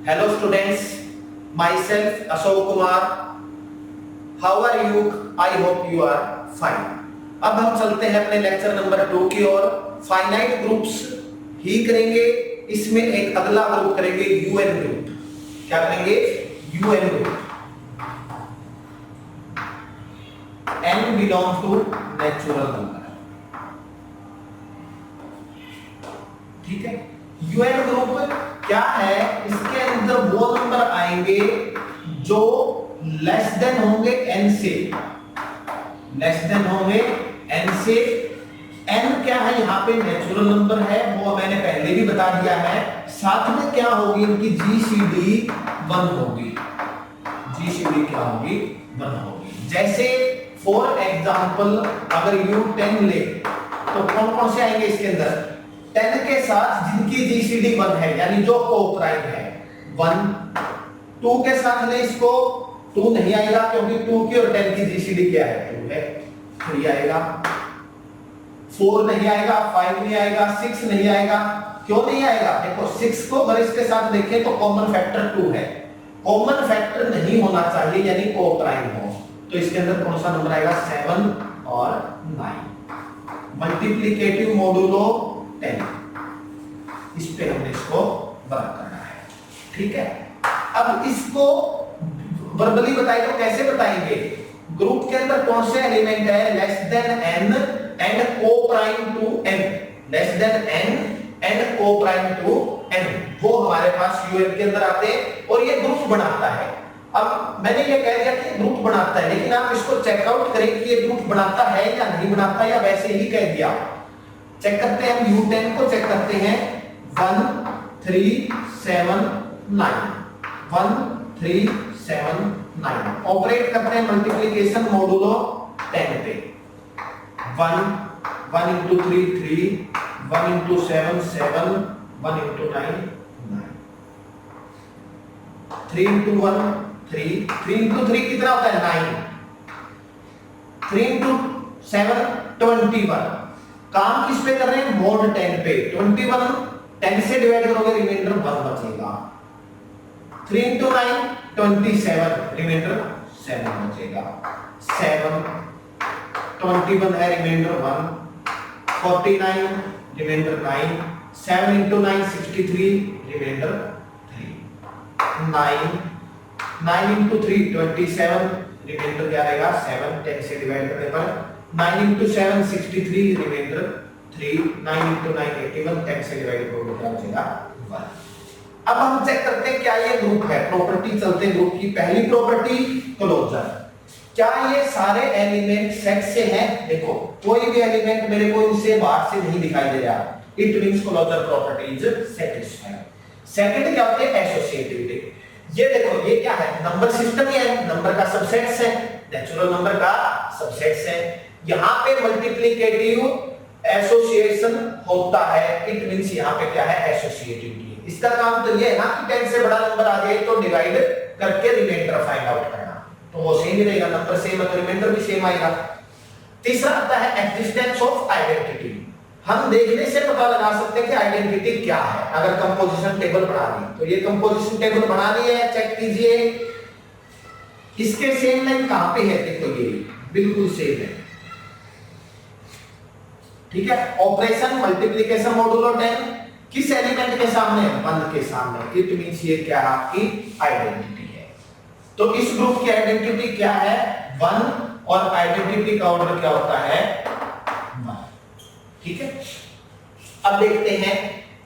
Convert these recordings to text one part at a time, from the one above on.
Hello students, myself Ashok Kumar. How are you? I hope you are fine. अब हम चलते हैं अपने लेक्चर नंबर 2 की ओर। फाइनाइट ग्रुप्स ही करेंगे। इसमें एक अगला ग्रुप करेंगे यूएन ग्रुप। क्या करेंगे? UN group. n belong to natural number. ठीक है। यूएन ग्रुप क्या है? इसके अंदर वो नंबर आएंगे जो लेस देन होंगे n से, लेस देन होंगे n से। n क्या है? यहाँ पे नेचुरल नंबर है, वो मैंने पहले भी बता दिया है। साथ में क्या होगी? इनकी जीसीडी 1 होगी। जीसीडी क्या होगी? 1 होगी। जैसे फॉर एग्जांपल अगर U10 ले तो कौन कौन से आएंगे इसके अंदर? 10 के साथ जिनकी जीसीडी 1 है, यानी जो कोप्राइम है 1। 2 के साथ ले इसको, 2 नहीं आएगा क्योंकि 2 की और 10 की जीसीडी क्या है? 2 है। 3 आएगा। 4 नहीं आएगा, 5 नहीं आएगा, 6 नहीं आएगा। क्यों नहीं आएगा? देखो 6 को अगर इसके साथ देखें तो कॉमन फैक्टर 2 है। कॉमन फैक्टर नहीं होना चाहिए, यानी कोप्राइम हो। तो इसके अंदर कौन सा नंबर आएगा? 7 और 9। Multiplicative modulo 10। इस पे हमने इसको वर्क करना है। ठीक है। अब इसको वर्बली बताइए तो कैसे बताएंगे? ग्रुप के अंदर कौन से एलिमेंट है? Less than n and coprime to n। Less than n and coprime to n, वो हमारे पास यूएन के अंदर आते हैं और ये ग्रुप बनाता है। अब मैंने ये कह दिया कि ग्रुप बनाता है, लेकिन आप इसको चेकआउट करें कि ये ग्रुप बनाता है या नहीं बनाता, या वैसे ही कह दिया। चेक करते हैं हम U10 को चेक करते हैं। 1 3 7 9, 1 3 7 9। ऑपरेट करते हैं मल्टीप्लिकेशन मोडुलो 10 पे। 1 into 3 3, 1 into 7 7, 1 into 9 9, 3 into 1 3, 3 into 3 कितना होता है? 9। 3 into 7 21। काम किस पे कर रहे हैं? मोड 10 पे। 21 10 से डिवाइड करोगे, रिमाइंडर 1 बचेगा। 3 into 9 27, रिमाइंडर 7 बचेगा। 7 21 है, remainder 1। 49 remainder 9। 7 into 9 63, remainder 3। 9 into 3 27, remainder क्या रहेगा? 7। 10 से डिवाइड करने पर 9 into 7 63, रिमाइंडर 3। 9 into 9 81, 10 से डिवाइड करोगे क्या बचेगा? 1। अब हम चेक करते हैं क्या ये ग्रुप है। प्रॉपर्टी चलते हैं ग्रुप की। पहली प्रॉपर्टी क्लोजर। क्या ये सारे एलिमेंट सेट से हैं? देखो कोई भी एलिमेंट मेरे को इनसे बाहर से नहीं दिखाई दे रहा। It means closure property is satisfied. Second क्या होते हैं? एसोसिएटिविटी। ये देखो ये क्या है? नंबर सिस्टम ही है, नंबर का सबसेट्स है, नेचुरल नंबर का सबसेट्स है। यहाँ पे मल्टीप्लिकेटिव एसोसिएशन होता है। इट मींस यहाँ पे क्या है? एसोसिएटिविटी। इसका काम तो ये है ना कि 10 से बड़ा नंबर आ जाए तो डिवाइड करके रिमाइंडर फाइंड आउट करना, तो वो सेम ही रहेगा। नंबर सेम है तो रिमाइंडर भी सेम आएगा। तीसरा आता है एग्जिस्टेंस ऑफ आइडेंटिटी। हम देखने से पता लगा सकते हैं कि आइडेंटिटी क्या है। अगर कंपोजिशन टेबल बना ली तो ये कंपोजिशन टेबल बना ली है, चेक कीजिए। इसके सेम लाइन कहां पे है? देखो ये बिल्कुल सेम है। ठीक है। ऑपरेशन मल्टीप्लिकेशन मोडुलो 10 किस एलिमेंट के सामने? 1 के सामने। इट मींस ये क्या है? आपकी आइडेंटिटी है। तो इस ग्रुप की आइडेंटिटी क्या है? 1, और आइडेंटिटी का ऑर्डर क्या होता है? 1। ठीक है। अब देखते हैं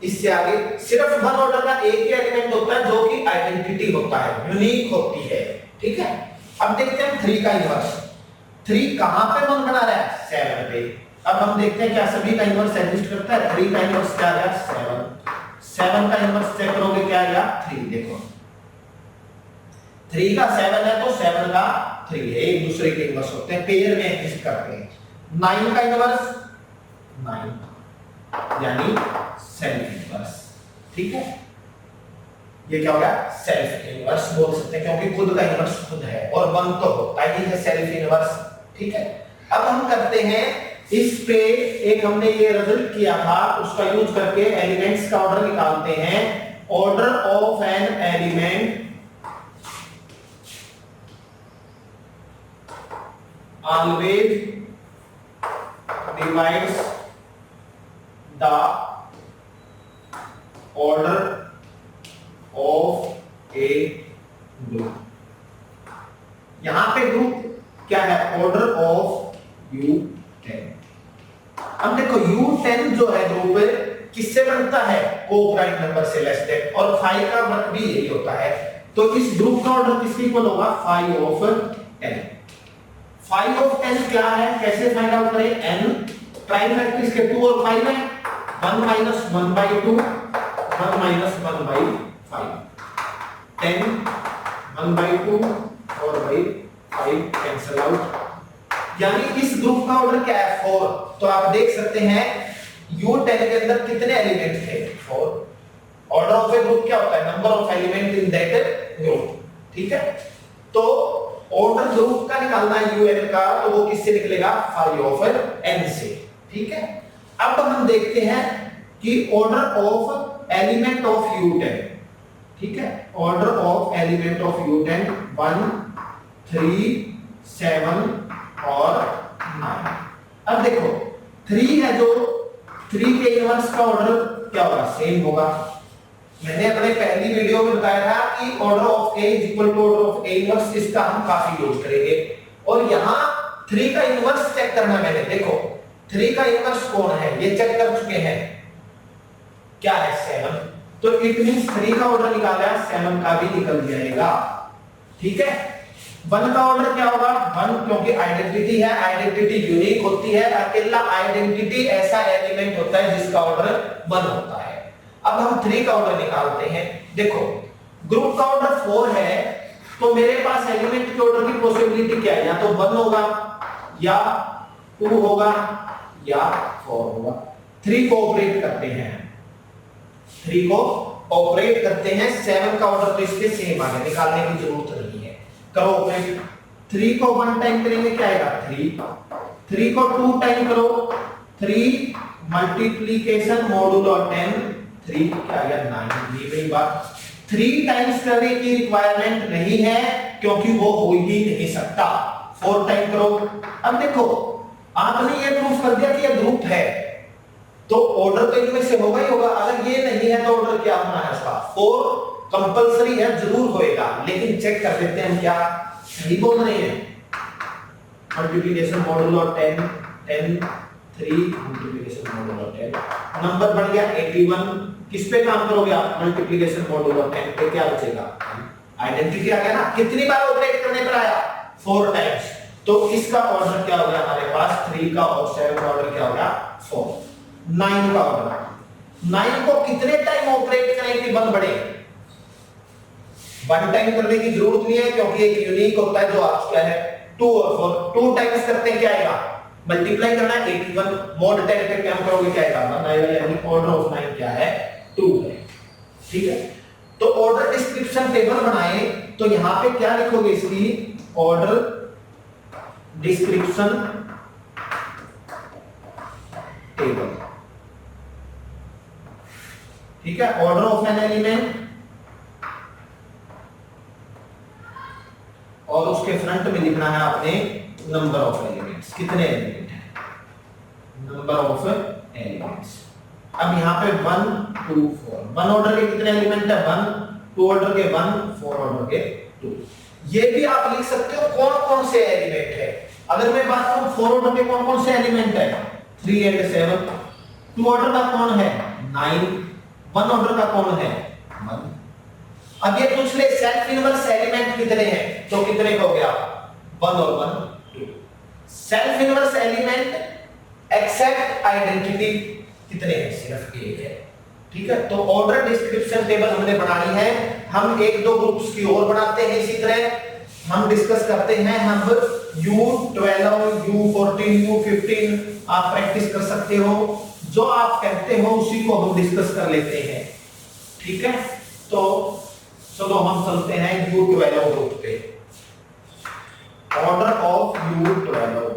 इससे आगे। सिर्फ 1 ऑर्डर का एक ही एलिमेंट होता है जो कि आइडेंटिटी होता है, यूनिक होती है। ठीक है। अब देखते हैं 3 का इनवर्स। 3 कहां पे 1 बना रहा है? 7 पे। अब हम देखते हैं क्या सभी का इनवर्स एग्जिस्ट करता है? 3 का इनवर्स क्या आ गया? 7। 7 का इनवर्स चेक करोगे क्या आ गया? 3। देखो 3 का 7 है तो 7 का 3 है, एक दूसरे के इनवर्स होते हैं, पेयर में एग्जिस्ट करते हैं। 9 का इनवर्स 9, यानी सेल्फ इनवर्स। ठीक है। ये क्या हो गया? सेल्फ इनवर्स बोल सकते हैं क्योंकि खुद का इनवर्स खुद है, और 1 तो होता ही है सेल्फ इनवर्स। ठीक है। अब हम करते हैं इस पे एक हमने ये रिजल्ट किया था, उसका यूज करके एलिमेंट्स का ऑर्डर निकालते हैं। Order of an element always divides the order of a group. यहां पे ग्रुप क्या है? Order of U10। अब देखो U10 जो है ग्रुप किससे बनता है? को-प्राइम नंबर से लेस देन, और फाई का वर्क भी यही होता है। तो इस ग्रुप का ऑर्डर किसके इक्वल होगा? Phi of 10। फाई ऑफ 10 क्या है? कैसे फाइंड आउट करें? n प्राइम फैक्टर इसके 2 और 5 है, 1 माइनस 1/2, 1 माइनस 1/5, 10 1/2 और 5 कैंसिल आउट। यानी इस ग्रुप का ऑर्डर क्या है? 4। तो आप देख सकते हैं U10 के अंदर कितने एलिमेंट थे? 4। ऑर्डर ऑफ ए ग्रुप क्या होता है? Number of element in that group. ठीक है, तो ऑर्डर ग्रुप का निकालना है UN का, तो वो किससे निकलेगा? फाई ऑफ n से। ठीक है, अब हम देखते हैं कि order of element of U10। ठीक है, order of element of U10 1 3 7 और 9। अब देखो 3 है, जो 3 के इनवर्स का ऑर्डर क्या होगा? सेम होगा। मैंने अपने पहली वीडियो में बताया था कि order of A is equal to order of A inverse, इसका हम काफी यूज करेंगे। और यहाँ 3 का इनवर्स चेक करना है मैंने। देखो 3 का इनवर्स कौन है ये चेक कर चुके हैं, क्या है? 7। तो इट मींस 3 का ऑर्डर निकाला है, 7 का भी निकल जाएगा। ठीक है, 1 का ऑर्डर क्या होगा? 1, क्योंकि आइडेंटिटी है, आइडेंटिटी यूनिक होती है। अकेला आइडेंटिटी ऐसा एलिमेंट होता है जिसका ऑर्डर 1 होता है। अब हम 3 का ऑर्डर निकालते हैं। देखो ग्रुप का ऑर्डर 4 है, तो मेरे पास एलिमेंट के ऑर्डर की पॉसिबिलिटी क्या है? या तो 1 होगा, या 2 होगा, या 4 होगा। 3 को ऑपरेट करते हैं, 3 को ऑपरेट करते हैं। 7 का ऑर्डर तो इसके सेम आ गया, निकालने की जरूरत नहीं है। करो ऑपरेट। 3 को 1 टाइम करेंगे क्या आएगा? 3। 3 को 2 टाइम करो, 3 मल्टीप्लीकेशन मॉडुलो 10, 3 क्या आ गया? 9। ये वही बात, 3 टाइम्स करने की रिक्वायरमेंट नहीं है क्योंकि वो हो ही नहीं सकता। 4 टाइम करो। अब देखो आपने ये प्रूफ कर दिया कि ये ग्रुप है, तो ऑर्डर तो इनमें से होगा ही होगा। अगर ये नहीं है तो ऑर्डर क्या होना है उसका? 4 कंपलसरी है, जरूर होएगा। लेकिन चेक कर लेते हैं क्या सही बोल रहे हैं। Multiplication modulo 10, 10 3 multiplication modulo 10, number बन गया 81। किस पे काम करोगे आप? मल्टीप्लिकेशन मॉडुलो 10 पे क्या बचेगा? आइडेंटिटी आ गया ना। कितनी बार ऑपरेट करने पर आया? 4 टाइम्स। तो इसका ऑर्डर क्या हो गया हमारे पास? 3 का और 7 का ऑर्डर क्या हो गया? 4। 9 का ऑर्डर, 9 को कितने टाइम ऑपरेट करें कि 1 बढ़े? 1 टाइम करने की जरूरत नहीं है क्योंकि एक यूनिक होता है जो आप क्या है 2 और 4। 2 टाइम्स करते हैं क्या आएगा? मल्टीप्लाई करना है 81, मॉड 10 पे क्या करोगे क्या आएगा? 1 आएगा। यानी ऑर्डर ऑफ 9 क्या है? 2 है। ठीक है, तो ऑर्डर डिस्क्रिप्शन टेबल बनाए तो यहां पे क्या लिखोगे? इसकी ऑर्डर डिस्क्रिप्शन टेबल। ठीक है, ऑर्डर ऑफ एन एलिमेंट, और उसके फ्रंट में लिखना है आपने नंबर ऑफ एलिमेंट्स। कितने एलिमेंट हैं? Number of elements. अब यहां पे 1 2 4, 1 ऑर्डर के कितने एलिमेंट है? 1, 2 ऑर्डर के 1, 4 ऑर्डर के 2। ये भी आप लिख सकते हो कौन कौन से एलिमेंट है। अगर मैं बात करूं 4 ऑर्डर के कौन कौन से एलिमेंट है? 3 एंड 7। 2 ऑर्डर का कौन है? 9। 1 ऑर्डर का कौन है? 1। अब ये पूछ ले सेल्फ इनवर्स एलिमेंट कितने हैं, तो कितने हो गया? 1 और 1 2। Self inverse element except identity कितने हैं? सिर्फ एक है। ठीक है, तो ऑर्डर डिस्क्रिप्शन टेबल हमने बनानी है। हम 1-2 ग्रुप्स की और बनाते हैं। इसी तरह हम डिस्कस करते हैं। हम U12 U14 U15 आप प्रैक्टिस कर सकते हो। जो आप कहते हो उसी को हम डिस्कस कर लेते हैं। ठीक है, तो चलो हम चलते हैं U12 ग्रुप पे। Order of U12।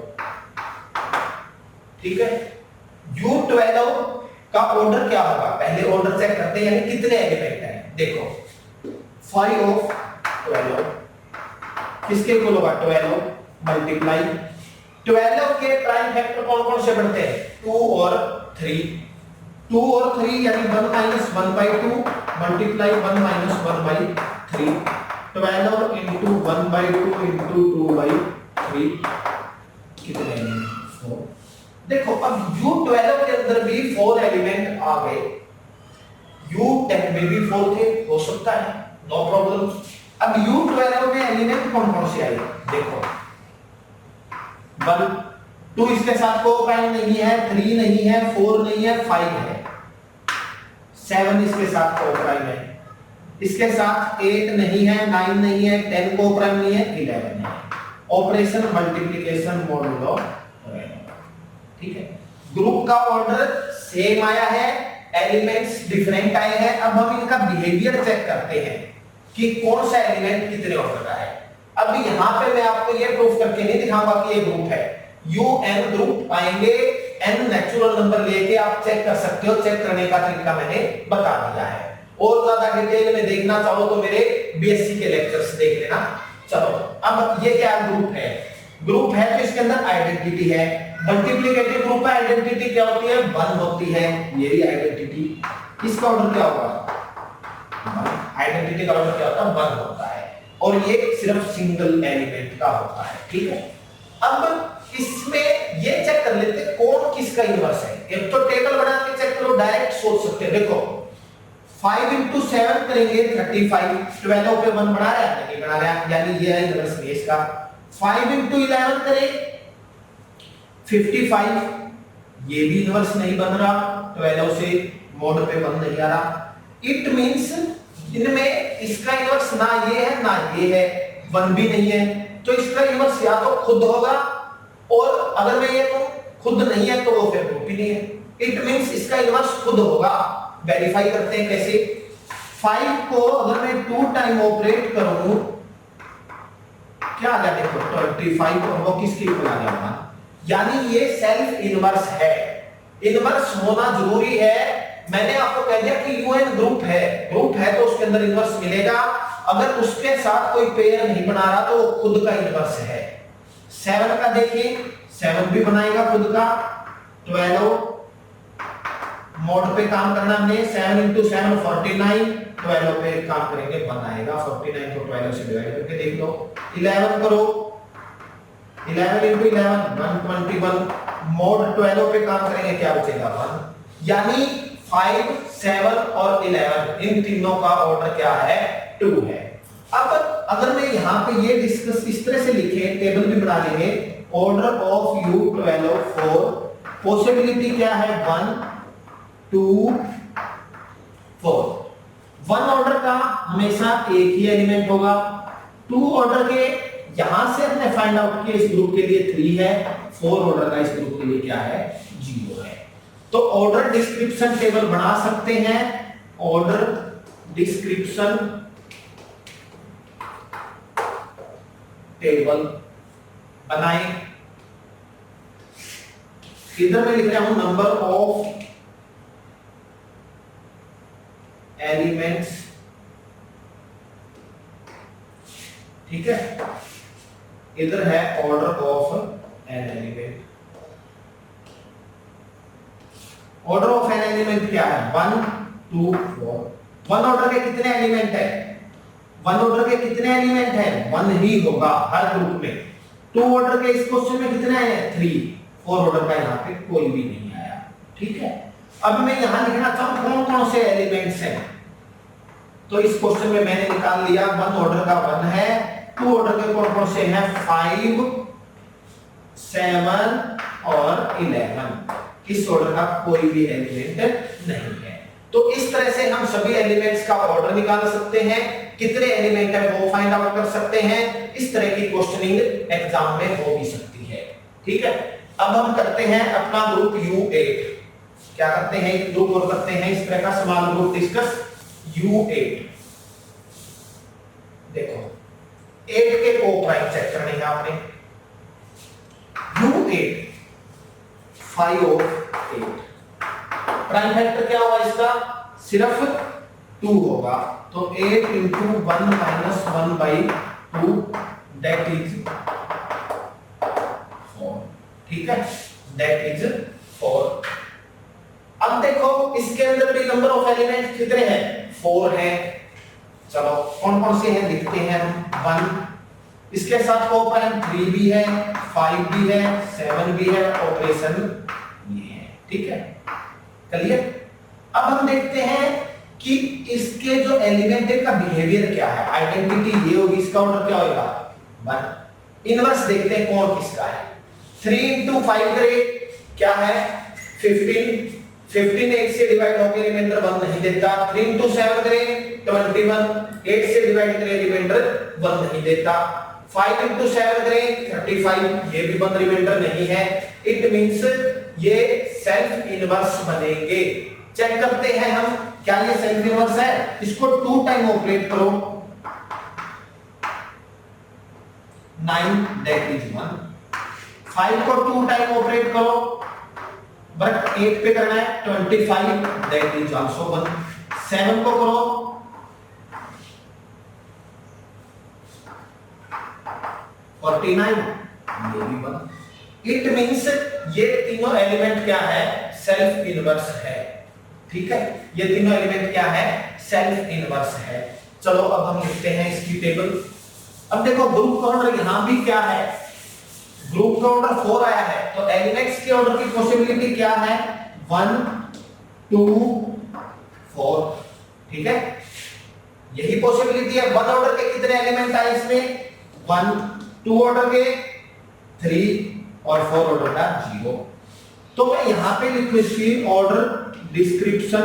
ठीक है, U12 का ऑर्डर क्या होगा? पहले ऑर्डर चेक करते हैं, यानी कितने एलिमेंट हैं। देखो 5 ऑफ 12 किसके इक्वल होगा 12 मल्टीप्लाई 12 के प्राइम फैक्टर कौन कौन से बढ़ते हैं 2 और 3 2 और 3 यानी 1 minus 1/2 multiply 1 minus 1/3 12 into 1/2 into 2/3 कितने हैं 4। देखो अब U12 के अंदर भी 4 एलिमेंट आ गए, U10 में भी 4 थे, हो सकता है, नो प्रॉब्लम। अब U12 में एलिमेंट कौन कौन से आए देखो 1 2 इसके साथ को प्राइम नहीं है, 3 नहीं है, 4 नहीं है, 5 है, 7 इसके साथ को प्राइम है, इसके साथ 8 नहीं है, 9 नहीं है, 10 को प्राइम नहीं है, 11 है। ऑपरेशन मल्टीप्लिकेशन मॉडुलो, ठीक है। ग्रुप का ऑर्डर सेम आया है, एलिमेंट्स डिफरेंट आए हैं। अब हम इनका बिहेवियर चेक करते हैं कि कौन सा एलिमेंट कितने ऑर्डर का है। अब यहां पे मैं आपको ये प्रूफ करके नहीं दिखाऊंगा कि ये ग्रुप है, UN ग्रुप आएंगे, n नेचुरल नंबर लेके आप चेक कर सकते हो। चेक करने का तरीका मैंने बता दिया है, और ज्यादा डिटेल में देखना चाहो तो मेरे BSc के लेक्चर्स देख लेना। चलो अब ये क्या ग्रुप है, ग्रुप है तो इसके अंदर आइडेंटिटी है। मल्टीप्लिकेटिव ग्रुप का आइडेंटिटी क्या होती है 1 होती है, ये भी आइडेंटिटी। इसका ऑर्डर क्या होगा आइडेंटिटी का ऑर्डर क्या होता है 1 होता है, और ये सिर्फ सिंगल एलिमेंट का होता है, ठीक है। अब इसमें ये चेक कर लेते हैं कौन किसका इनवर्स है। एक तो टेबल बना के चेक करो, डायरेक्ट सोच सकते हैं। देखो 5 इंटू 7 करेंगे 35, 12 पे 1 बना रहा है नहीं बना रहा है, यानी ये है इनवर्स नहीं इसका। 5 इंटू 11 करें 55, ये भी इनवर्स नहीं बन रहा, 12 से मोड पे 1 नहीं आ रहा। इट मींस इनमें इसका इनवर्स ना ये है ना ये है, 1 भी नहीं है, तो इसका इनवर्स या तो खुद होगा, और अगर मैं ये कहूं खुद नहीं है तो वो फिर ग्रुप ही नहीं है। इट मींस इसका इनवर्स खुद होगा। वेरीफाई करते हैं कैसे। 5 को अगर मैं 2 टाइम ऑपरेट करूं क्या आ गया देखो 25, और वो किसके इक्वल आ गया, यानी ये सेल्फ इनवर्स है। इनवर्स होना जरूरी है। मैंने आपको कह दिया कि UN ग्रुप है तो उसके अंदर इनवर्स मिलेगा। अगर उसके साथ कोई पेयर नहीं बना रहा तो वो खुद का इनवर्स है। 7 का देखिए 7 भी बनाएगा खुद का। 12 मोड पे काम करना हमने, 7 इंटू 7 49, 12 पे काम करेंगे 1 आएगा। 49 को 12 से डिवाइड करके देख लो। 11 करो, 11 इंटू 11 121, मोड 12 पे काम करेंगे क्या बचेगा 1, यानी 5 7 और 11 इन तीनों का ऑर्डर क्या है 2 है। अब अगर मैं यहां पे ये डिस्कस इस तरह से लिखे, टेबल भी बना लेंगे, ऑर्डर ऑफ U12 4, पॉसिबिलिटी क्या है 1 2 4। 1 ऑर्डर का हमेशा एक ही एलिमेंट होगा। 2 ऑर्डर के यहां से हमने फाइंड आउट किया इस ग्रुप के लिए 3 है, 4 ऑर्डर का इस ग्रुप के लिए क्या है 0 है। तो ऑर्डर डिस्क्रिप्शन टेबल बना सकते हैं। ऑर्डर डिस्क्रिप्शन टेबल बनाएं। इधर मैं लिख रहा हूं नंबर ऑफ एलिमेंट्स, ठीक है। इधर है order of an element. Order of an element क्या है 1 2 4। 1 ऑर्डर के कितने एलिमेंट है 1 ऑर्डर के कितने एलिमेंट है 1 ही होगा हर ग्रुप में। 2 ऑर्डर के इस क्वेश्चन में कितने आए 3, 4 ऑर्डर का यहाँ पे कोई भी नहीं आया, ठीक है। अब मैं यहां लिखना चाहूं कौन कौन से एलिमेंट्स हैं, तो इस क्वेश्चन में मैंने निकाल लिया 1 ऑर्डर का 1 है, 2 ऑर्डर के कौन कौन से हैं 5 7 और 11। इस ऑर्डर का कोई भी एलिमेंट नहीं है। तो इस तरह से हम सभी एलिमेंट्स का ऑर्डर निकाल सकते हैं, कितने एलिमेंट है वो फाइंड आउट कर सकते हैं। इस तरह की क्वेश्चनिंग एग्जाम में हो भी सकती है, ठीक है। अब हम करते हैं अपना ग्रुप U8। क्या करते हैं एक ग्रुप और करते हैं इस तरह का स्मॉल ग्रुप डिस्कस U8। देखो 8 के को-प्राइम चेक करने हैं आपने। U8 5 ऑफ 8 प्राइम फैक्टर क्या हुआ इसका सिर्फ 2 होगा, तो 8 इंटू 1 माइनस 1/2 दैट इज 4। ठीक है, दैट इज 4। अब देखो इसके अंदर भी नंबर ऑफ एलिमेंट कितने हैं? 4 हैं। चलो कौन कौन से हैं लिखते हैं हम। 1 इसके साथ ऑपरेंड 3 भी है, 5 भी है, 7 भी है, ऑपरेशन ये है। ठीक है, क्लियर। अब हम देखते हैं कि इसके जो एलिमेंट है का बिहेवियर क्या है। आइडेंटिटी ये होगी, इसका ऑर्डर क्या होगा 1। इनवर्स देखते हैं कौन किसका है। 3 इंटू 5 करे क्या है 15। 15 8 से डिवाइड होकर रिमाइंडर 1 नहीं देता। 3 इंटू 7 करे 21। 8 से डिवाइड करे रिमाइंडर 1 नहीं देता। 5 इंटू 7 करे 35, ये भी 1 रिमाइंडर नहीं है। इट मींस ये सेल्फ इनवर्स बनेंगे। चेक करते हैं हम क्या ये सेल्फ इनवर्स है। इसको 2 टाइम ऑपरेट करो, 9 दैट इज 1। 5 को 2 टाइम ऑपरेट करो, बट 8 पे करना है 25 दैट इज आल्सो 1। 7 को करो 49, ये भी 1। इट मींस ये तीनों एलिमेंट क्या है सेल्फ इनवर्स है। ठीक है, ये तीनों एलिमेंट क्या है सेल्फ इनवर्स है। चलो अब हम लिखते हैं इसकी टेबल। अब देखो ग्रुप का ऑर्डर यहां भी क्या है, ग्रुप का ऑर्डर 4 आया है, तो एलिमेंट्स के ऑर्डर की पॉसिबिलिटी क्या है 1 2 4। ठीक है, यही पॉसिबिलिटी है। 1 ऑर्डर के कितने एलिमेंट आए इसमें 1, 2 ऑर्डर के 3 और 4 ऑर्डर का 0। तो मैं यहां पे लिखूं इसकी ऑर्डर डिस्क्रिप्शन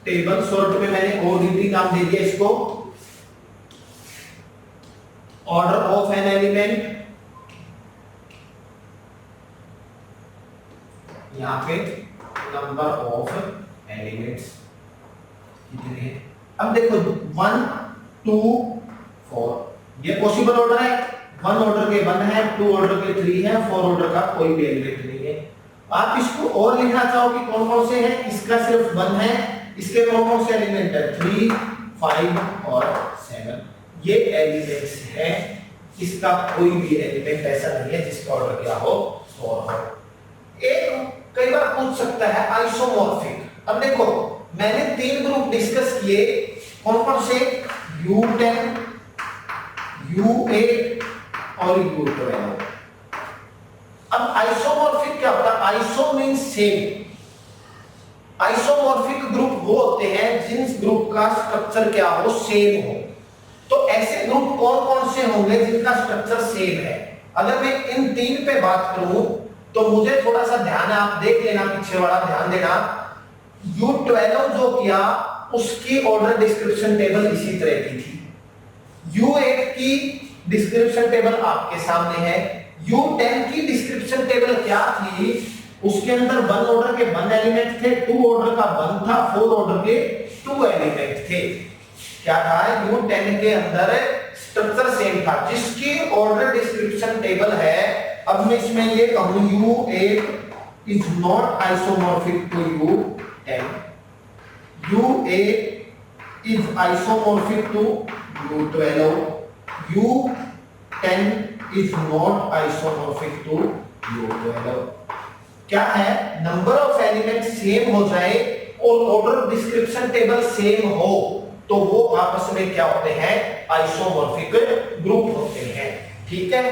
टेबल। शॉर्ट में मैंने ओडीटी नाम दे दिया इसको, ऑर्डर ऑफ एन एलिमेंट। यहां पे नंबर ऑफ एलिमेंट्स कितने हैं। अब देखो 1 2 4 ये पॉसिबल ऑर्डर है। 1 ऑर्डर के 1 है, 2 ऑर्डर के 3 है, 4 ऑर्डर का कोई भी एलिमेंट नहीं है। आप इसको और लिखना चाहो कि कौन कौन से हैं, इसका सिर्फ 1 है, इसके कौन कौन से एलिमेंट है 3 5 और 7, ये एलिमेंट्स है। इसका कोई भी एलिमेंट ऐसा नहीं है जिसका ऑर्डर क्या हो 4 हो। एक कई बार पूछ सकता है आइसोमॉर्फिक। अब देखो मैंने 3 ग्रुप डिस्कस किए, कौन कौन से U10 U8 और U12। अब आइसोमॉर्फिक क्या होता है, iso means same. Isomorphic group वो होते हैं जिन ग्रुप का स्ट्रक्चर क्या हो सेम हो। तो ऐसे ग्रुप कौन कौन से होंगे जिनका स्ट्रक्चर सेम है। अगर मैं इन 3 पे बात करूं तो मुझे थोड़ा सा ध्यान है, आप देख लेना पीछे वाला ध्यान देना। U12 जो किया उसकी ऑर्डर डिस्क्रिप्शन टेबल इसी तरह की थी। U8 की डिस्क्रिप्शन टेबल आपके सामने है। U10 की डिस्क्रिप्शन टेबल क्या थी, उसके अंदर 1 ऑर्डर के 1 एलिमेंट थे, 2 ऑर्डर का 1 था, 4 ऑर्डर के 2 एलिमेंट थे। क्या था U10 के अंदर स्ट्रक्चर सेम था जिसकी ऑर्डर डिस्क्रिप्शन टेबल है। अब मैं इसमें ये कहूं U8 is not isomorphic to U10, U8 is isomorphic to U12, U10 is not isomorphic to U12। क्या है, नंबर ऑफ एलिमेंट सेम हो जाए और ऑर्डर डिस्क्रिप्शन टेबल सेम हो तो वो आपस में क्या होते हैं आइसोमॉर्फिक ग्रुप होते हैं। ठीक है,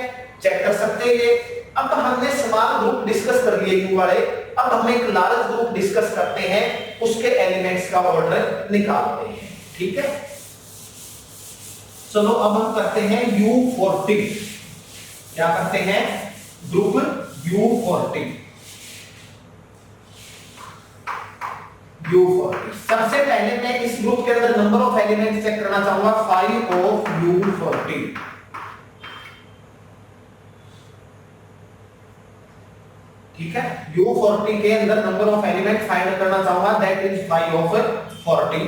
चेक कर सकते हैं ये। अब हमने स्मॉल ग्रुप डिस्कस कर लिए यू वाले, अब हम एक लार्ज ग्रुप डिस्कस करते हैं, उसके एलिमेंट्स का ऑर्डर निकालते हैं। ठीक है, चलो अब हम करते हैं U40। क्या करते हैं, ग्रुप U40। U40 सबसे पहले मैं इस ग्रुप के अंदर नंबर ऑफ एलिमेंट चेक करना चाहूंगा 5 ऑफ U40। ठीक है, U40 के अंदर नंबर ऑफ एलिमेंट फाइंड करना चाहूंगा, दैट इज 5 ऑफ 40।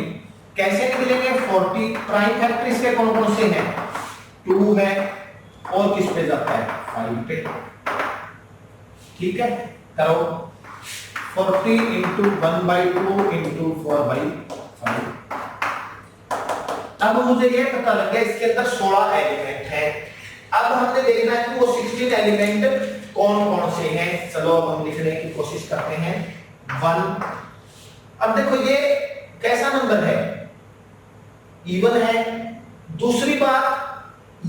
कैसे निकलेंगे 40, प्राइम फैक्टर इसके कौन कौन से हैं 2 है और किस पे जाता है 5 पे। ठीक है, करो 40 into 1/2 into 4/5। अब मुझे ये पता लग गया इसके अंदर 16 एलिमेंट हैं। अब हमने देखना है कि वो 16 एलिमेंट कौन कौन से हैं। चलो अब हम लिखने की कोशिश करते हैं 1। अब देखो ये कैसा नंबर है, इवन है। दूसरी बात,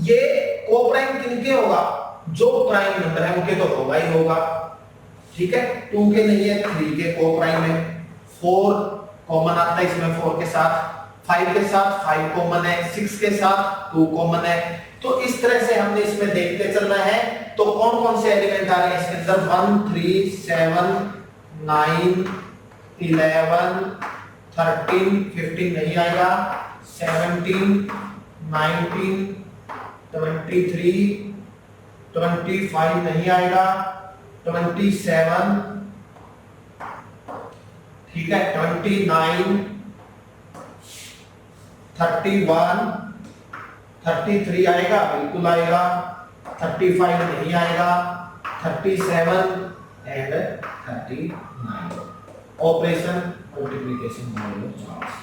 ये को प्राइम किनके होगा, जो प्राइम नंबर है उनके तो होगा ही होगा, ठीक है। 2 के नहीं है, 3 के को प्राइम है। 4 कॉमन आता है इसमें 4 के साथ, 5 के साथ 5 कॉमन है, 6 के साथ 2 कॉमन है। तो इस तरह से हमने इसमें देखते चलना है। तो कौन कौन से एलिमेंट आ रहे हैं इसके अंदर, 1 3 7 9 11 13 15 नहीं आएगा, 17 19 23 25 नहीं आएगा, 27 ठीक है, 29 31 33 आएगा, बिल्कुल आएगा, 35 नहीं आएगा, 37 and 39। Operation multiplication modulo 24।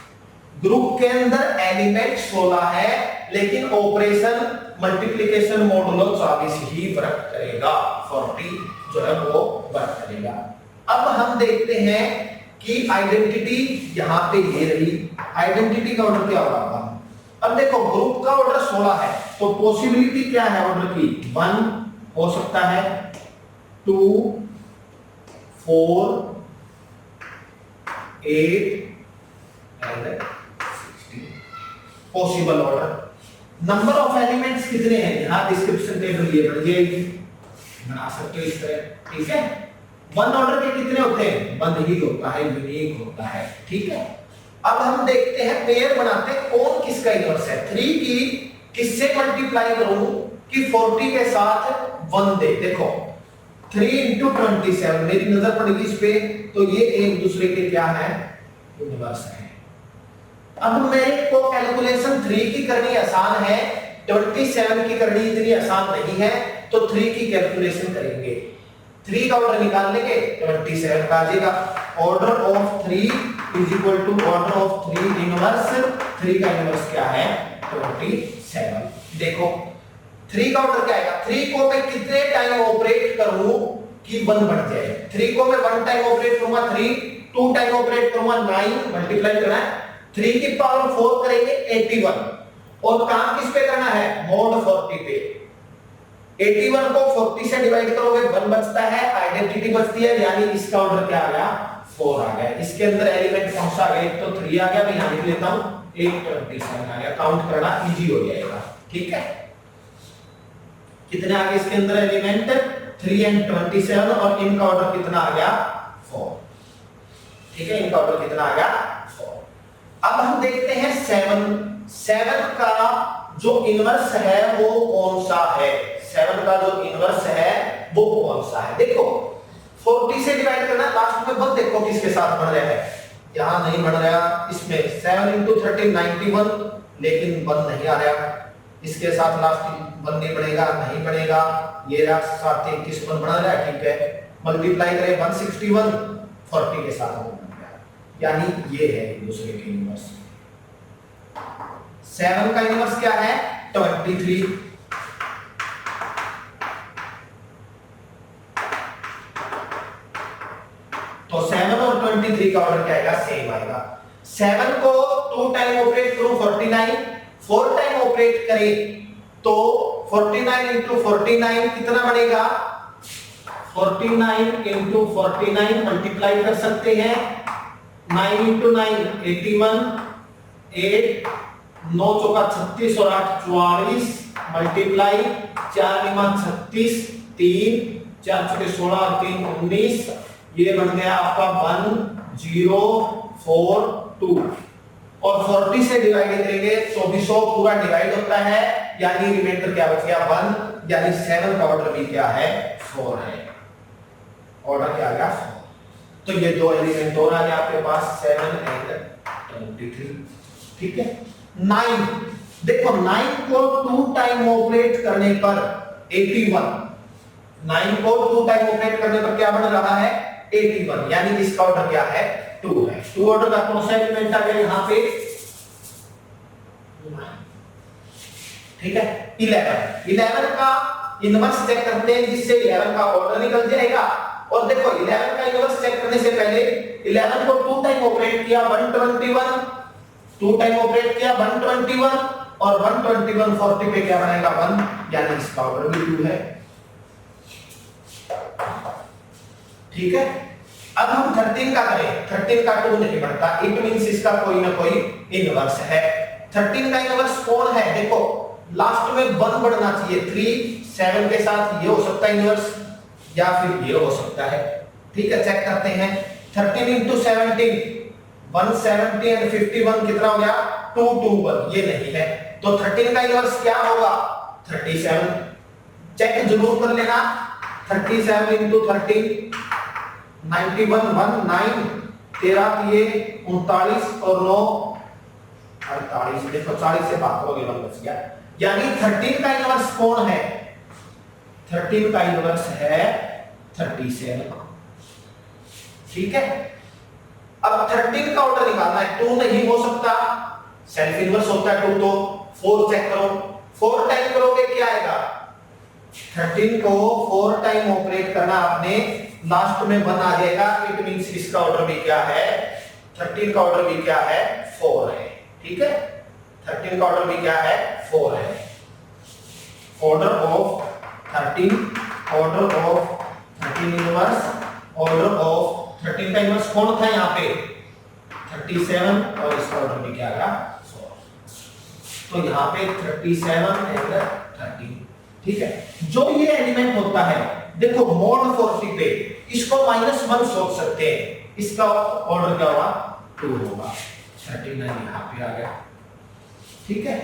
Group के अंदर एलिमेंट 16 है, लेकिन ऑपरेशन मल्टीप्लिकेशन मॉड्यूलो 24 ही वर्क करेगा, 40 जो है वो वर्क करेगा। अब हम देखते हैं कि आइडेंटिटी यहां पे ये रही, आइडेंटिटी का ऑर्डर क्या होगा। अब देखो ग्रुप का ऑर्डर 16 है, तो पॉसिबिलिटी क्या है ऑर्डर की, 1 हो सकता है, 2 4 8 and 16 possible order. Number of elements कितने हैं, यहां डिस्क्रिप्शन टेबल ये बन जाएगी, बना सकते हो इस तरह, ठीक है। 1 ऑर्डर के कितने होते हैं, 1 ही होता है, यूनिक होता है, ठीक है। अब हम देखते हैं पेयर बनाते कौन किसका इनवर्स है। 3 की किससे मल्टीप्लाई करूं कि 40 के साथ 1 दे। देखो 3 into 27, मेरी नजर पड़ेगी इस पे, तो ये एक दूसरे के क्या है, इनवर्स है। अब मेरे को कैलकुलेशन 3 की करनी आसान है, 27 की करनी इतनी आसान नहीं है, तो 3 की कैलकुलेशन करेंगे। 3 का ऑर्डर निकाल लेंगे, 27 का आ जाएगा। Order of 3 is equal to order of 3 inverse, 3 का इनवर्स क्या है, 27। देखो 3 का ऑर्डर क्या आएगा, 3 को मैं कितने टाइम ऑपरेट करूं कि 1 बन जाए। 3 को मैं 1 टाइम ऑपरेट करूंगा 3, 2 टाइम ऑपरेट करूंगा 9, मल्टीप्लाई करना है, 3 की पावर 4 करेंगे 81, और काम किस पे करना है, मोड 40 पे। 81 को 40 से डिवाइड करोगे 1 बचता है, आइडेंटिटी बचती है, यानी इसका ऑर्डर क्या आ गया, 4 आ गया। इसके अंदर एलिमेंट कौन सा आ गया, एक तो 3 आ गया, मैं यहां लिख लेता हूं, एक 27 आ गया, काउंट करना इजी हो जाएगा, ठीक है। कितने आ गए इसके अंदर एलिमेंट, 3 एंड 27, और इनका ऑर्डर कितना आ गया, 4, ठीक है। इनका ऑर्डर कितना आ गया, 4। अब हम देखते हैं 7 का जो इनवर्स है वो कौन सा है, 7 का जो इनवर्स है वो कौन सा है। देखो 40 से डिवाइड करना, लास्ट में 1 देखो किसके साथ बन रहा है, यहां नहीं बन रहा, इसमें 7 into 13 91, लेकिन 1 नहीं आ रहा, इसके साथ लास्ट 1 नहीं बनेगा, नहीं बनेगा, ये रहा 7 21 1 बना रहा है, ठीक है। मल्टीप्लाई करें 161, 40 के साथ 1 बन गया, यानी ये है दूसरे के इनवर्स। 7 का इनवर्स क्या है, 23। तो 7 और 23 का ऑर्डर क्या आएगा, सेम आएगा। 7 को 2 टाइम ऑपरेट करूं 49, 4 टाइम ऑपरेट करें तो 49 into 49 कितना बनेगा, 49 into 49 मल्टीप्लाई कर सकते हैं, 9 into 9 81, 8 9 चौका 36 और 8 44, मल्टीप्लाई 4 9 36, 3 4 चौके 16 और 3 19, ये बन गया आपका 1 0 4 2, और 40 से डिवाइड करेंगे, 2400 पूरा डिवाइड होता है, यानी रिमाइंडर क्या बच गया, 1, यानी 7 का ऑर्डर भी क्या है, 4 है। ऑर्डर क्या आ गया, 4। तो ये दो एलिमेंट और आ गए आपके पास, 7 एंड 23, ठीक है। 9 देखो 9 को 2 टाइम ऑपरेट करने पर 81, 9 को 2 टाइम ऑपरेट करने पर क्या बन रहा है, 81, यानी इसका ऑर्डर क्या है, 2 है। 2 ऑर्डर का कौन सा एलिमेंट आ गया यहाँ पे, ठीक है। 11 का इनवर्स चेक करते हैं जिससे 11 का ऑर्डर निकल जाएगा। और देखो 11 का इनवर्स चेक करने से पहले 11 को 2 टाइम ऑपरेट किया 121, 2 टाइम ऑपरेट किया 121 और 121 40 पे क्या बनेगा 1, यानी इसका ऑर्डर भी 2 है। ठीक है। अब हम 13 का करें, 13 का 2 नहीं बनता, इट मींस इसका कोई ना कोई इनवर्स है। 13 का इनवर्स कौन है? देखो लास्ट में 1 बढ़ना चाहिए, 3 7 के साथ ये हो सकता है इनवर्स या फिर ये हो सकता है। ठीक है, चेक करते हैं। 13 into 17 170 एंड 51 कितना हो गया 221, ये नहीं है। तो 13 का इनवर्स क्या होगा 37। चेक जरूर कर लेना। 37 into 13 91 19 13 ये 39 और 9 48, देखो 40 से बात करोगे 1 बच गया। यानी 13 का इनवर्स कौन है? 13 का इनवर्स है 37। ठीक है। अब 13 का ऑर्डर निकालना है, 2 नहीं हो सकता, सेल्फ इनवर्स होता है 2, तो 4 चेक करो। 4 टाइम करोगे क्या आएगा? 13 को 4 टाइम ऑपरेट करना आपने, लास्ट में 1 आ जाएगा, इट मींस इसका ऑर्डर भी क्या है 13 का ऑर्डर भी क्या है 4 है। ठीक है, 13 का ऑर्डर भी क्या है 4 है। Order of 13 inverse, order of 13 का इनवर्स कौन था यहाँ पे 37 और इसका ऑर्डर भी क्या आएगा 4। तो यहाँ पे 37 एंड 13। ठीक है। जो ये एलिमेंट होता है देखो मोड 40 पे इसको -1 सोच सकते हैं, इसका ऑर्डर क्या होगा 2 होगा। 39 यहाँ पे आ गया। ठीक है।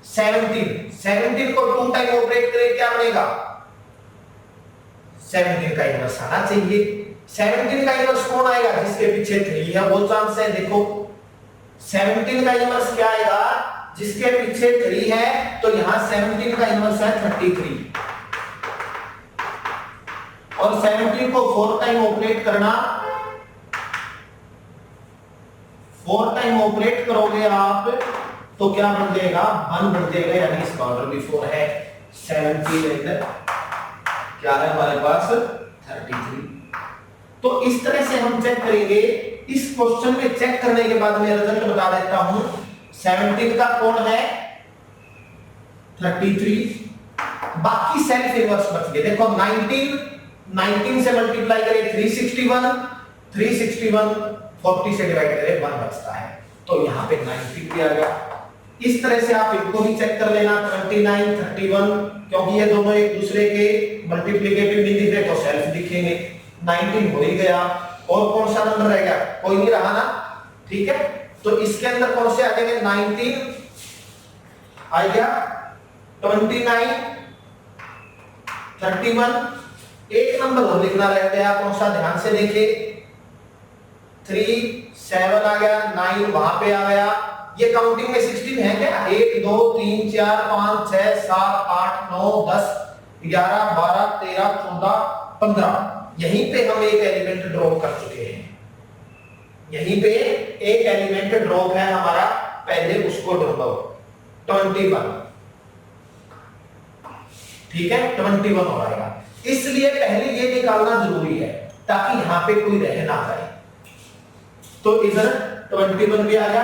17 को 2 टाइम ऑपरेट करें क्या बनेगा 17 का इनवर्स आना चाहिए। 17 का इनवर्स कौन आएगा जिसके पीछे 3 है वो चांस है। देखो 17 का इनवर्स क्या आएगा जिसके पीछे 3 है, तो यहां 17 का इनवर्स है 33 और 17 को 4 टाइम ऑपरेट करना, 4 टाइम ऑपरेट करोगे आप तो क्या बन जाएगा 1 बन जाएगा, यानी इसका ऑर्डर भी 4 है। 17 क्या है हमारे पास 33। तो इस तरह से हम चेक करेंगे। इस क्वेश्चन में चेक करने के बाद मैं रिजल्ट बता देता हूं। 17 का कौन है 33, बाकी सेल्फ इनवर्स बच गए। देखो 19 से मल्टीप्लाई करें 361 40 से डिवाइड करें 1 बचता है, तो यहां पे 90 भी आ गया। इस तरह से आप इनको भी चेक कर लेना 29 31, क्योंकि ये दोनों एक दूसरे के मल्टीप्लिकेटिव नहीं दिख रहे तो सेल्फ दिखेंगे। 19 हो ही गया, और कौन सा नंबर रह गया कोई नहीं रहा ना। ठीक है, तो इसके अंदर कौन से आ जाएंगे 19 आ गया, 29 31, एक नंबर और लिखना रह गया, कौन सा ध्यान से देखिए 3 7 आ गया, 9 वहां पे आ गया। ये काउंटिंग में 16 है क्या 1 2 3 4 5 6 7 8 9 10 11 12 13 14 15, यहीं पे हम एक एलिमेंट ड्रॉप कर चुके हैं। यहीं पे एक एलिमेंट ड्रॉप है हमारा, पहले उसको ढूंढो 21। ठीक है, 21 हो जाएगा। इसलिए पहले ये निकालना जरूरी है ताकि यहां पे कोई रह ना जाए। तो इधर 21 भी आ गया,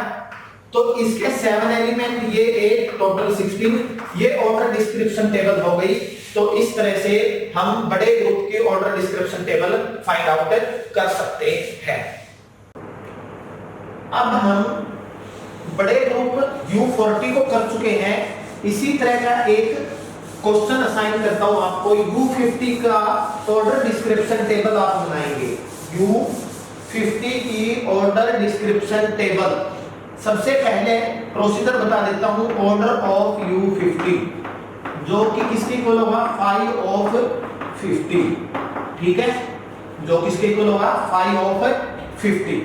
तो इसके 7 एलिमेंट, ये 8 टोटल 16, ये ऑर्डर डिस्क्रिप्शन टेबल हो गई। तो इस तरह से हम बड़े ग्रुप के order description table find out कर सकते हैं। अब हम बड़े ग्रुप U40 को कर चुके हैं। इसी तरह का एक क्वेश्चन असाइन करता हूं आपको। U50 का ऑर्डर डिस्क्रिप्शन टेबल आप बनाएंगे। U50 की ऑर्डर डिस्क्रिप्शन टेबल, सबसे पहले प्रोसीजर बता देता हूं। ऑर्डर ऑफ U50 जो कि किसके इक्वल होगा 5 ऑफ 50। ठीक है, जो किसके इक्वल होगा 5 ऑफ 50।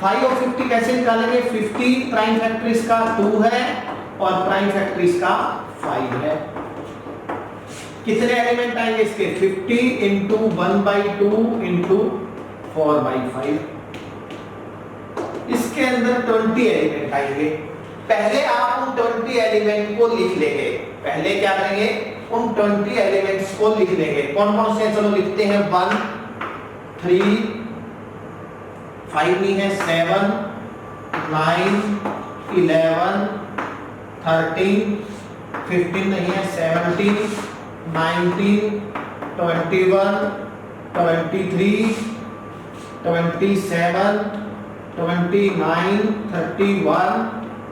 5 ऑफ 50 कैसे निकालेंगे 50 प्राइम फैक्टर इसका 2 है और प्राइम फैक्टर इसका 5 है। कितने एलिमेंट आएंगे इसके 50 इंटू 1/2 इंटू 4/5, इसके अंदर 20 एलिमेंट आएंगे। पहले आप उन 20 एलिमेंट को लिख लेंगे। पहले क्या करेंगे, उन 20 एलिमेंट्स को लिख लेंगे। कौन कौन से, चलो लिखते हैं 1 3 5 नहीं है, 7 9 11 13 15 नहीं है, 17 19 21 23 27 29 31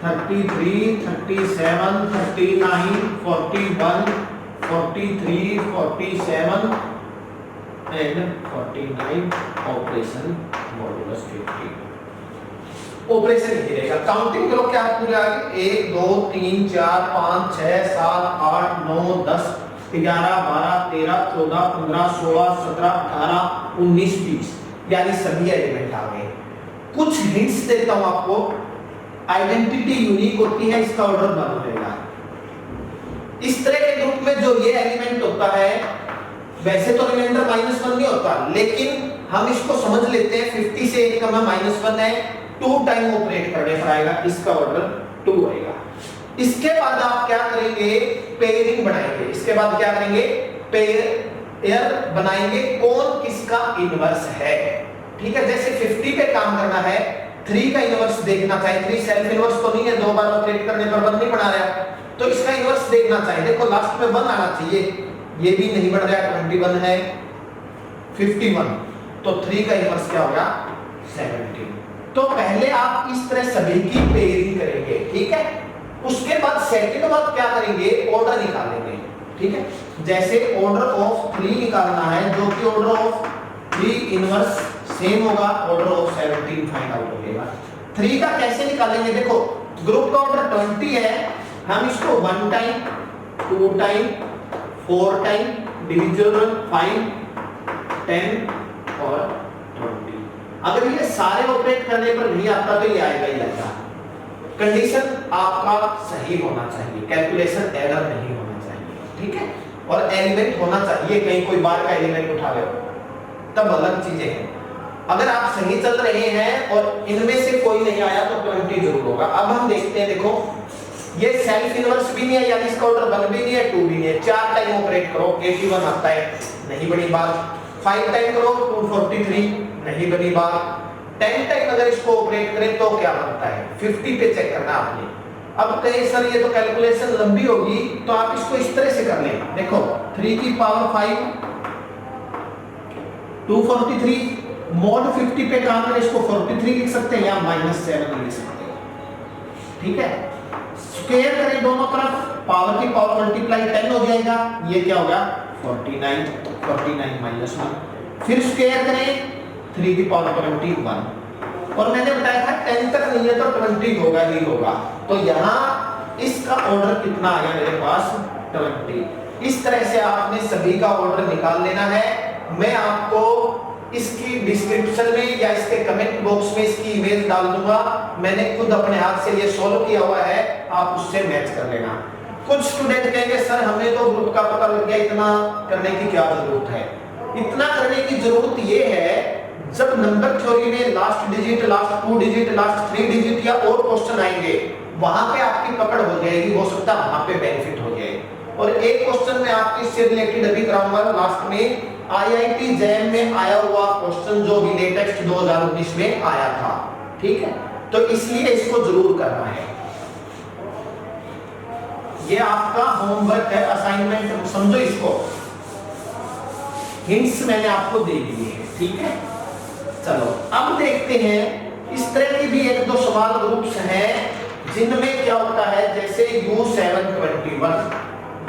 33 37 39 41 43 47 and 49 ऑपरेशन मॉडुलस 50। ऑपरेशन ही रहेगा। काउंटिंग करो क्या पूरे आगे, 1 2 3 4 5 6 7 8 9 10 11 12 13 14 15 16 17 18 19 20, यानी सभी एलिमेंट आ गए। कुछ हिंट्स देता हूं आपको। आइडेंटिटी यूनिक होती है, इसका ऑर्डर बदल देगा। इस तरह के ग्रुप में जो ये एलिमेंट होता है, वैसे तो रिमाइंडर -1 नहीं होता, लेकिन हम इसको समझ लेते हैं 50 से 1 कम है -1 है, 2 टाइम ऑपरेट करने पर आएगा, इसका ऑर्डर 2 आएगा। इसके बाद आप क्या करेंगे, पेयरिंग बनाएंगे। इसके बाद क्या करेंगे, पेयर बनाएंगे, कौन किसका इनवर्स है। ठीक है, जैसे 50 पे काम करना है, 3 का इनवर्स देखना चाहिए। 3 सेल्फ इनवर्स तो नहीं है, 2 बार ऑपरेट करने पर 1 नहीं बना रहा, तो इसका इनवर्स देखना चाहिए। देखो लास्ट में 1 आना चाहिए, ये भी नहीं बन रहा, 21 है 51, तो 3 का इनवर्स क्या होगा 17। तो पहले आप इस तरह सभी की पेयरिंग करेंगे, ठीक है। उसके बाद सेकंड बात क्या करेंगे, ऑर्डर निकालेंगे, ठीक है। जैसे ऑर्डर ऑफ 3 निकालना है, जो कि ऑर्डर ऑफ 3 इनवर्स सेम होगा, ऑर्डर ऑफ 17 फाइंड आउट होगा। 3 का कैसे निकालेंगे, देखो ग्रुप का ऑर्डर 20 है, हम इसको 1 टाइम 2 टाइम 4 टाइम डिविजिबल 5 10 और 20। अगर ये सारे ऑपरेट करने पर नहीं आता तो ये आएगा ही आएगा। कंडीशन आपका सही होना चाहिए, कैलकुलेशन एरर नहीं होना चाहिए, ठीक है। और एलिमेंट होना चाहिए, कहीं कोई बार का एलिमेंट उठा ले तब अलग चीजें हैं। अगर आप सही चल रहे हैं और इनमें से कोई नहीं आया तो 20 जरूर होगा। अब हम देखते हैं, देखो ये सेल्फ इनवर्स भी नहीं है, यानी इसका ऑर्डर 1 भी नहीं है 2 भी नहीं है। 4 टाइम ऑपरेट करो, 81 आता है, नहीं बनी बात। 5 टाइम करो 243, नहीं बनी बात। 10 टाइम अगर इसको ऑपरेट करें तो क्या बनता है, 50 पे चेक करना आपने। अब कहीं सर ये तो कैलकुलेशन लंबी होगी, तो आप इसको इस तरह से कर लें। देखो 3 की पावर 5 243, मॉड 50 पे काम करें, इसको 43 लिख सकते हैं या -7 लिख सकते हैं, ठीक है। स्क्वायर करें दोनों तरफ, पावर की पावर मल्टीप्लाई 10 हो जाएगा, ये क्या होगा 49, 49 -1। फिर स्क्वायर करें 3 की पावर 21, और मैंने बताया था 10 तक नहीं है तो 20 होगा ही होगा। तो यहाँ इसका ऑर्डर कितना आ गया मेरे पास 20। इस तरह से आपने सभी का ऑर्डर निकाल लेना है। मैं आपको इसकी डिस्क्रिप्शन में या इसके कमेंट बॉक्स में इसकी इमेज डाल दूंगा। मैंने खुद अपने हाथ से ये सॉल्व किया हुआ है, आप उससे मैच कर लेना। कुछ स्टूडेंट कहेंगे सर हमें तो ग्रुप का पता लग गया, इतना करने की क्या जरूरत है। इतना करने की जरूरत ये है, जब नंबर थ्योरी में last digit, last 2 digit, last 3 digit या और क्वेश्चन आएंगे, वहां पे आपकी पकड़ हो जाएगी, हो सकता है वहां पे बेनिफिट हो जाए। और एक क्वेश्चन में आपके इससे रिलेटेड अभी कराऊंगा लास्ट में, IIT जैम में आया हुआ क्वेश्चन जो भी लेटेस्ट 2019 में आया था, ठीक है। तो इसलिए इसको जरूर करना है। ये आपका होमवर्क है, असाइनमेंट समझो इसको। हिंट्स मैंने आपको दे दिए हैं, ठीक है। चलो अब देखते हैं, इस तरह की भी 1-2 सवाल ग्रुप्स हैं जिनमें क्या होता है, जैसे U721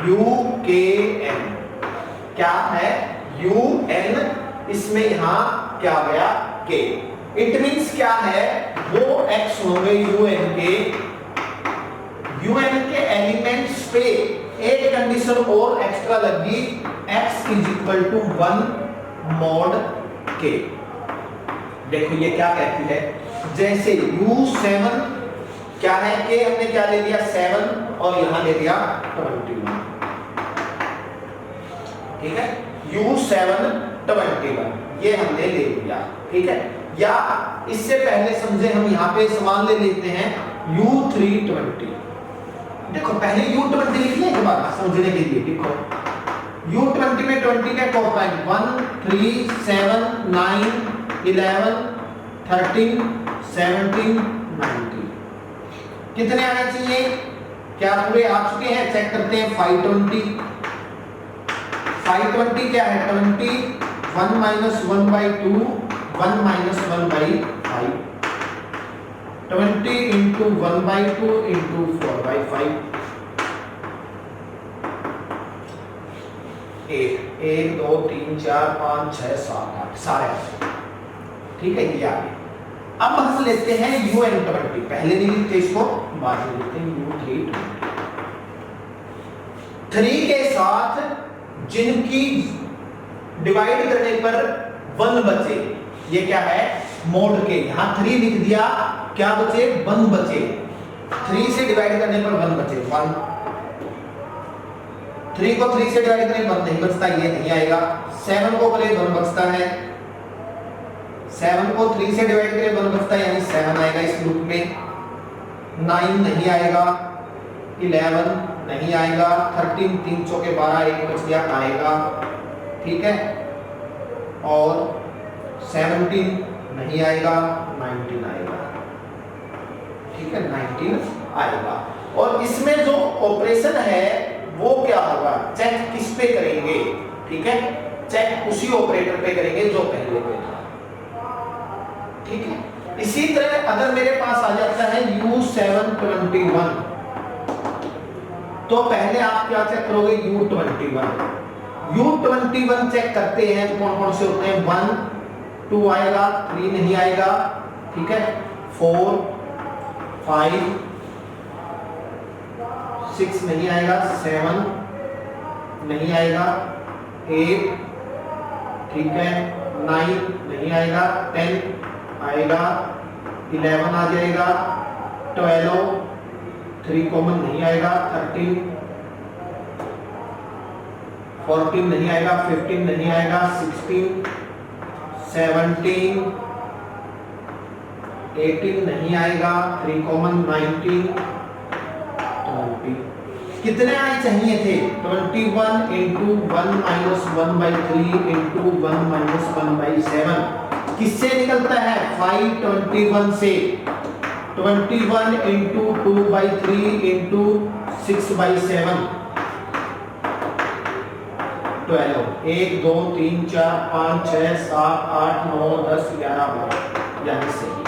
UKN क्या है UN, इसमें यहां क्या गया K। इट मींस क्या है, वो X होंगे UN के एलिमेंट्स पे एक कंडीशन और एक्स्ट्रा लगी, X = 1 mod K। देखो ये क्या कहती है, जैसे U7 क्या है कि हमने क्या ले लिया 7 और यहां ले लिया 21, ठीक है। U721 ये हमने ले लिया, ठीक है। या इससे पहले समझे हम यहां पे समान ले लेते हैं U320। देखो पहले U20 लिख लें, बाद समझने के लिए देखो U20 में 20 का क्या होता है 1 3 7 9 11 13 17 19 कितने आने चाहिए? क्या पूरे आ चुके हैं? चेक करते हैं 520 क्या है 20 1 minus 1 by 2 1 minus 1 by 5 20 into 1 by 2 into 4 by 5 1 2 3 4 5 6 7 8 सारे ठीक है। ये आगे अब हम लेते हैं UN20 पहले नहीं लिखते इसको बाद में लिखते हैं U3 3 के साथ जिनकी डिवाइड करने पर 1 बचे, ये क्या है मोड के, यहां 3 लिख दिया, क्या बचे 1 बचे, 3 से डिवाइड करने पर 1 बचे 1, 3 को 3 से डिवाइड करें 1 नहीं बचता, ये नहीं आएगा। 7 को करें 1 बचता है, 7 को 3 से डिवाइड करें 1 बचता है यानी 7 आएगा इस ग्रुप में। 9 नहीं आएगा, 11 नहीं आएगा, 13 3 चौके 12 1 बच गया आएगा, ठीक है। और 17 नहीं आएगा, 19 आएगा, ठीक है 19 आएगा। और इसमें जो ऑपरेशन है वो क्या होगा, चेक किस पे करेंगे, ठीक है चेक उसी ऑपरेटर पे करेंगे जो पहले पे था, ठीक है। इसी तरह अगर मेरे पास आ जाता है U721 तो पहले आप क्या चेक करोगे U21 चेक करते हैं कौन कौन से होते हैं 1 2 आएगा, 3 नहीं आएगा, ठीक है 4 5 6 नहीं आएगा, 7 नहीं आएगा, 8 ठीक है 9 नहीं आएगा, 10 आएगा, 11 आ जाएगा, 12 3 कॉमन नहीं आएगा, 13 14 नहीं आएगा, 15 नहीं आएगा, 16 17 18 नहीं आएगा, 3 कॉमन 19 20 कितने आने चाहिए थे 21 into 1 minus 1 by 3 into 1 minus 1 by 7 किससे निकलता है 521 से 21 into 2 by 3 into 6 by 7 12 1 2 3 4 5 6 7 8 9 10 11 12 यानी सही।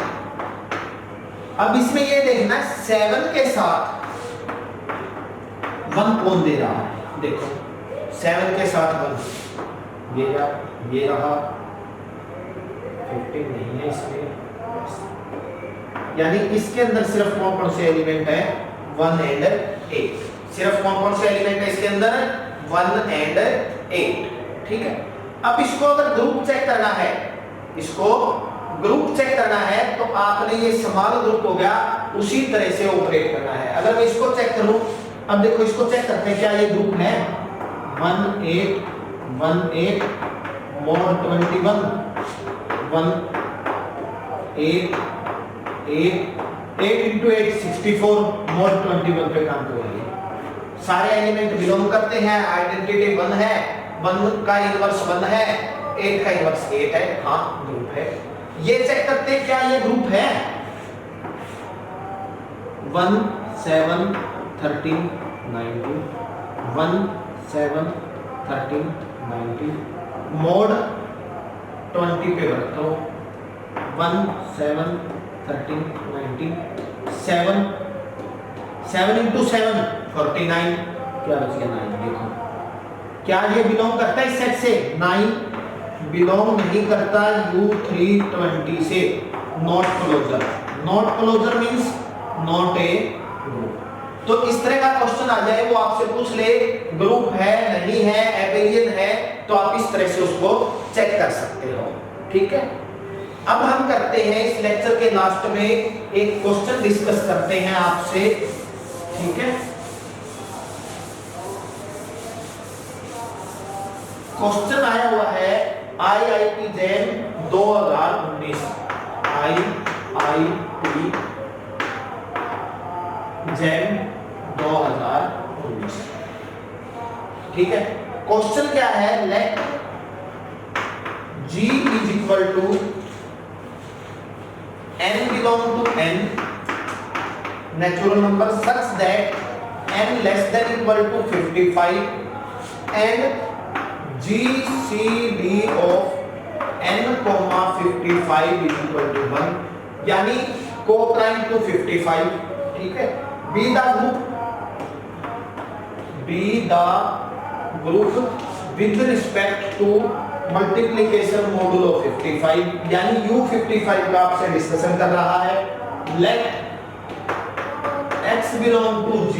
अब इसमें ये देखना 7 के साथ 1 कौन दे रहा है, देखो 7 के साथ 1 ये रहा 15 नहीं है इसमें, यानी इसके अंदर सिर्फ कौन कौन से एलिमेंट है 1 and 8, सिर्फ कौन कौन से एलिमेंट है इसके अंदर 1 and 8, ठीक है। अब इसको अगर ग्रुप चेक करना है, इसको ग्रुप चेक करना है तो आपने ये समान ग्रुप हो गया उसी तरह से ऑपरेट करना है। अगर मैं इसको चेक करूं, अब देखो इसको चेक करते हैं क्या ये ग्रुप है 1 8 1 8 mod 21 1 8 8 8 into 8 64 mod 21 पे काम करेंगे। सारे एलिमेंट बिलोंग करते हैं, आइडेंटिटी 1 है, 1 का इनवर्स 1 है, 8 का इनवर्स 8 है, हाँ ग्रुप है। ये चेक करते हैं क्या ये ग्रुप है 1 7 13 19 1 7 13 19 मोड 20 पे रखो 1 7 13 19 7 7 into 7 49 क्या बच गया 9। देखो क्या ये बिलोंग करता है इस सेट से 9 बिलोंग नहीं करता U320 से, not closure means not a group. तो इस तरह का क्वेश्चन आ जाए वो आपसे पूछ ले ग्रुप है नहीं है एबेलियन है, तो आप इस तरह से उसको चेक कर सकते हो, ठीक है। अब हम करते हैं इस लेक्चर के लास्ट में एक क्वेश्चन डिस्कस करते हैं आपसे, ठीक है। क्वेश्चन आया हुआ है IIT जैम 2019 IIT जैम 2019। ठीक है, क्वेश्चन क्या है, let G is equal to n belong to n natural number such that n less than equal to 55 and GCD of n, 55 is equal to 1, यानी coprime to 55। ठीक है, be the group with respect to multiplication modulo 55, यानी U55 का आपसे discussion कर रहा है। Let x belong to G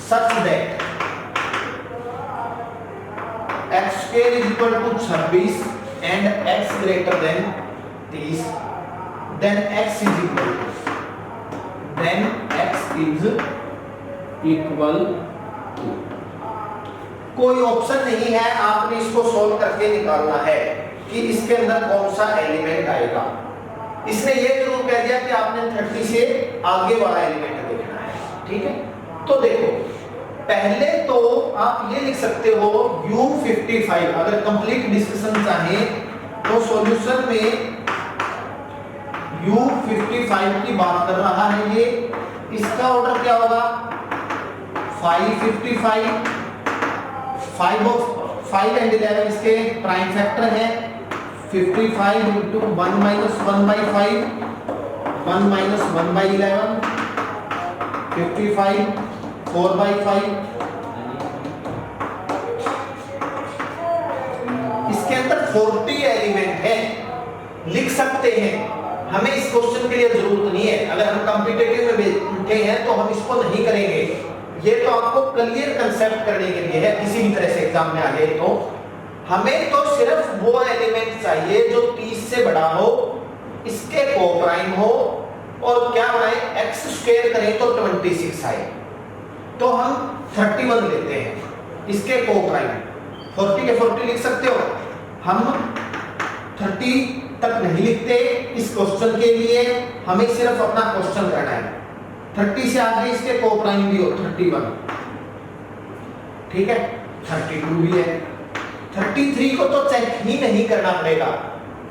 such that x square is equal to 26 and x greater than 30, then x is equal to कोई option नहीं है, आपने इसको सोल्व करके निकालना है कि इसके अंदर कौन सा एलिमेंट आएगा। इसने ये जरूर कह दिया कि आपने 30 से आगे वाला एलिमेंट देखना है। ठीक है, तो देखो पहले तो आप ये लिख सकते हो U55, अगर कंप्लीट डिस्कशन चाहे तो सॉल्यूशन में U55 की बात कर रहा है ये, इसका ऑर्डर क्या होगा 555, 5 एंड 11 इसके प्राइम फैक्टर है, 55 इंटू 1 माइनस 1/5, 1 माइनस 1/11, 55 4/5। इसके अंदर 40 एलिमेंट है, लिख सकते हैं, हमें इस क्वेश्चन के लिए जरूरत नहीं है। अगर हम कॉम्पिटिटिव में बैठे हैं तो हम इसको नहीं करेंगे, ये तो आपको क्लियर कंसेप्ट करने के लिए है, किसी भी तरह से एग्जाम में आ जाए तो हमें तो सिर्फ वो एलिमेंट चाहिए जो 30 से बड़ा हो, इसके कोप्राइम हो और क्या बनाए x स्क्वायर करें तो 26 आए, तो हम 31 लेते हैं इसके कोप्राइम। 40 के 40 लिख सकते हो, हम 30 तक नहीं लिखते इस क्वेश्चन के लिए, हमें सिर्फ अपना क्वेश्चन करना है। 30 से आगे इसके कोप्राइम भी हो 31, ठीक है, 32 भी है, 33 को तो चेक ही नहीं करना पड़ेगा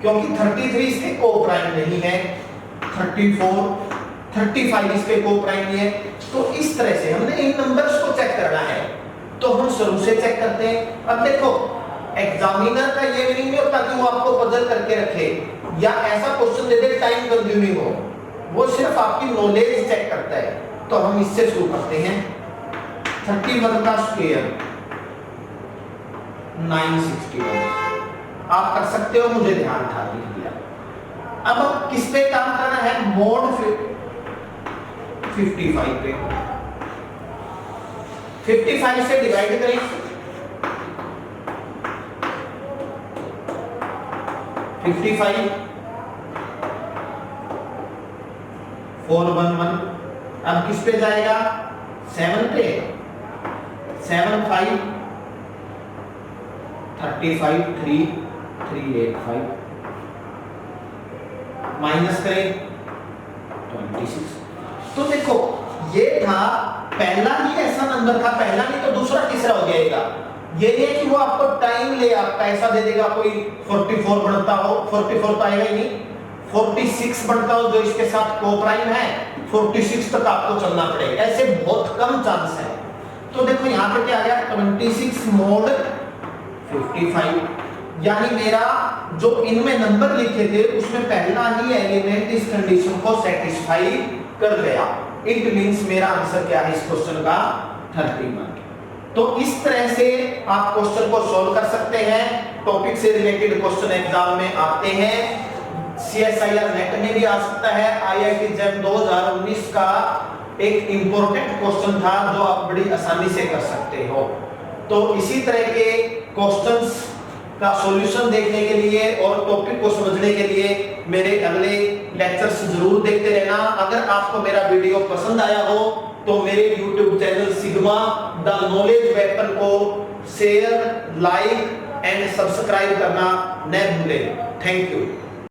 क्योंकि 33 इसके कोप्राइम नहीं है, 34 35 इसके कोप्राइम नहीं है। तो इस तरह से हमने इन नंबर्स को चेक करना है, तो हम शुरू से चेक करते हैं। अब देखो एग्जामिनर का ये नहीं होता कि वो आपको पजल करके रखे या ऐसा क्वेश्चन दे दे टाइम कंज्यूमिंग हो, वो सिर्फ आपकी नॉलेज चेक करता है। तो हम इससे शुरू करते हैं। 31 का स्क्वायर 961, आप कर सकते हो, मुझे ध्यान था लिख दिया। अब किस पे काम करना है, मोड 55 पे। 55 से डिवाइड करें, 55 411, अब किस पे जाएगा 7 पे, 7 5 35 3 385, माइनस करें 26। तो देखो ये था पहला ही ऐसा नंबर था, पहला नहीं तो दूसरा तीसरा हो जाएगा। ये नहीं है कि वो आपको टाइम ले आपका ऐसा दे देगा, कोई 44 बनता हो, 44 तो आएगा ही नहीं, 46 बनता हो जो इसके साथ कोप्राइम है, 46 तक आपको चलना पड़ेगा, ऐसे बहुत कम चांस है। तो देखो यहाँ पे क्या आ गया 26 मोड 55, यानी मेरा जो इनमें नंबर लिखे थे उसमें पहला ही एलिमेंट इस कंडीशन को सेटिस्फाई कर गया। इट मींस मेरा आंसर क्या है इस क्वेश्चन का 31। तो इस तरह से आप क्वेश्चन को सॉल्व कर सकते हैं। टॉपिक से रिलेटेड क्वेश्चन एग्जाम में आते हैं, CSIR नेट में भी आ सकता है। IIT JEM 2019 का एक इंपॉर्टेंट क्वेश्चन था जो आप बड़ी आसानी से कर सकते हो। तो इसी तरह के क्वेश्चंस का सॉल्यूशन देखने के लिए और टॉपिक को समझने के लिए मेरे अगले लेक्चर्स जरूर देखते रहना। अगर आपको मेरा वीडियो पसंद आया हो तो मेरे YouTube channel sigma the knowledge weapon को शेयर, लाइक एंड सब्सक्राइब करना न भूलें। Thank you.